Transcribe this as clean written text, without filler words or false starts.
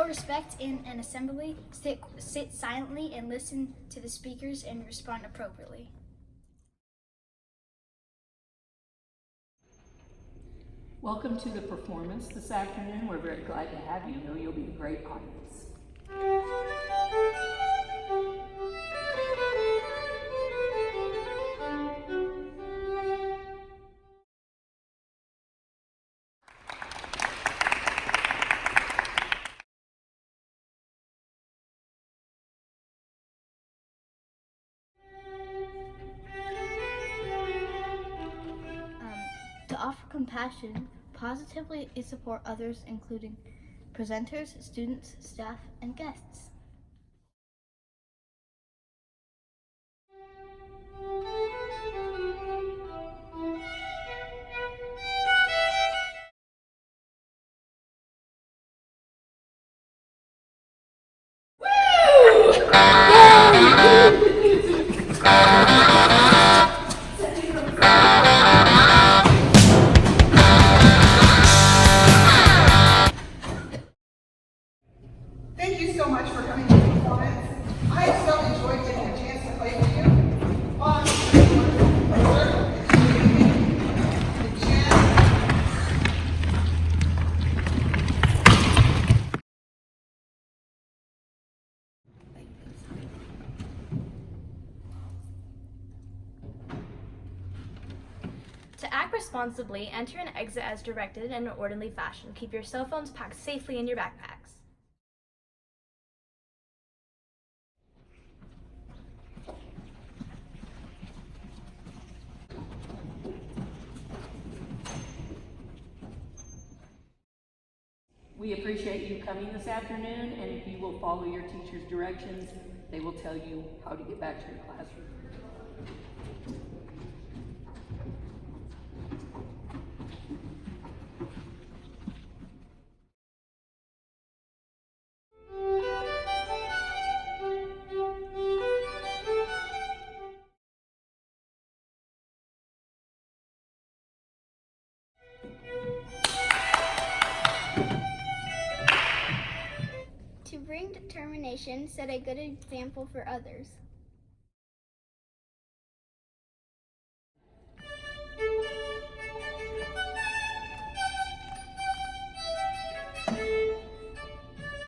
Show respect in an assembly, sit silently and listen to the speakers and respond appropriately. Welcome to the performance this afternoon. We're very glad to have you. Know you'll be a great audience. To offer compassion, positively support others, including presenters, students, staff, and guests. Thank you so much for coming to the performance. I have so enjoyed getting a chance to play with you. On To act responsibly, enter and exit as directed in an orderly fashion. Keep your cell phones packed safely in your backpacks. We appreciate you coming this afternoon, and if you will follow your teacher's directions, they will tell you how to get back to your classroom. To bring determination, set a good example for others.